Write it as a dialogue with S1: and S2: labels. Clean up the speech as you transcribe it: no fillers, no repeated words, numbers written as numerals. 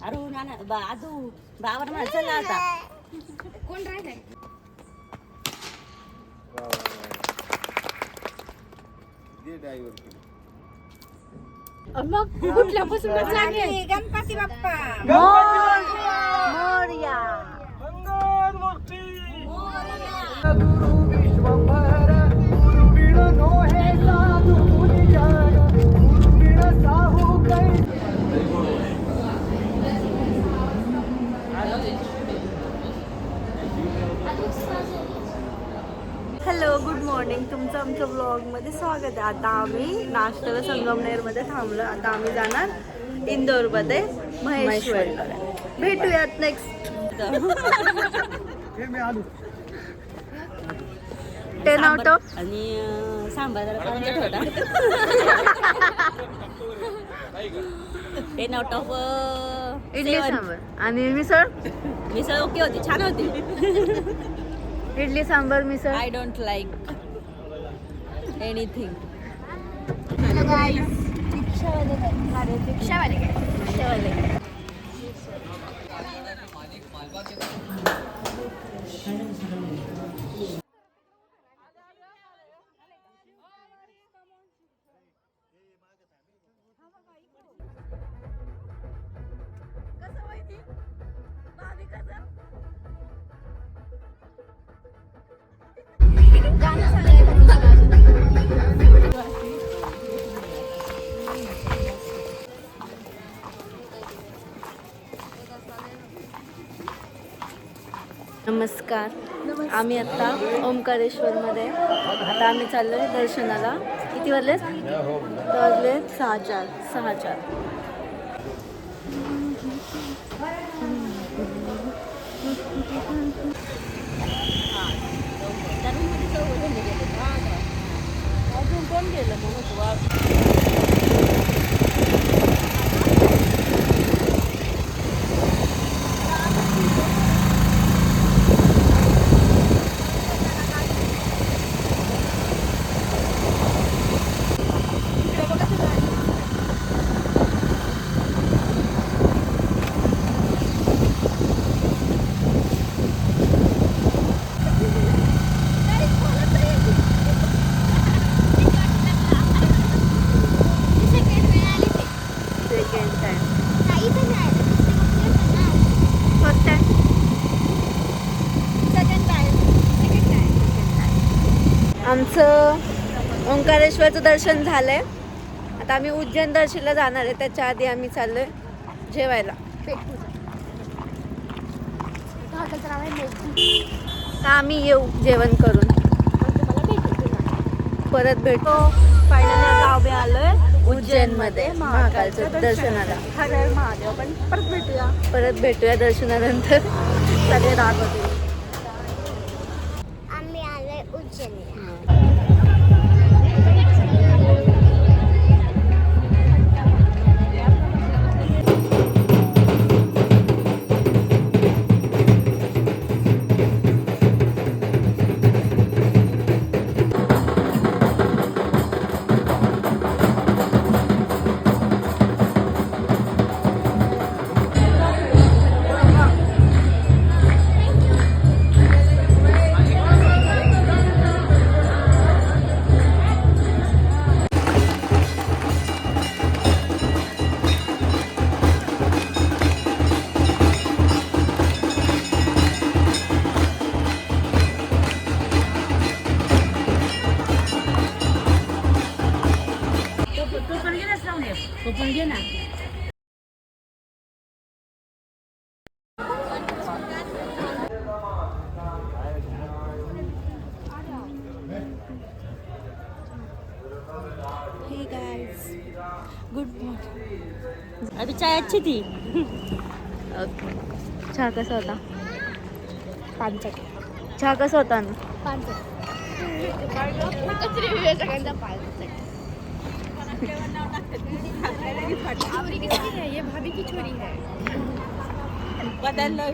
S1: अरू नाना आजू बावर म्हणा चला आता
S2: कोण राहिलाय मग कुठल्यापासून लागले Ganpati Bappa
S1: Morya hello good morning तुमचं आमच्या ब्लॉगमध्ये स्वागत आहे. आता आम्ही नाश्त्याला संगमनेरमध्ये थांबलो. आता आम्ही जाणार इंदोरमध्ये महेश्वरला. भेटूयात नेक्स्ट. 10 आउट ऑफ आणि सांबार जरा ठेवता 10 आउट ऑफ
S3: इडली सांबर आणि मिसळ.
S1: मिसळ ओके होती, छान होती.
S3: Idli sambar misal.
S1: I don't like anything. रिक्षावाले नमस्कार. आम्ही आता ओंकारेश्वरमध्ये. आता आम्ही चाललो आहे दर्शनाला. किती वाजले? वाजले 6:04. अजून कोण गेलं मग? आमचं ओंकारेश्वरचं दर्शन झालंय. आता आम्ही उज्जैन दर्शनला जाणार आहे. त्याच्या आधी आम्ही चाललोय जेवायला. तर आम्ही येऊ जेवण करून. परत भेटतो. फायनली आता आम्ही आलोय उज्जैनमध्ये महाकालच्या दर्शनाला. हर हर महादेव. आपण परत भेटूया दर्शनानंतर. सगळे दाखवतील.
S2: आम्ही आलोय उज्जैनला.
S1: Hey guys, good morning. अभी चाय अच्छी थी.
S3: ओके. चहा कसा होता?
S2: पांचट.
S3: चहा कसा होता ना?
S2: पांचट. ये भाभी की छोरी है.
S1: बदल लो.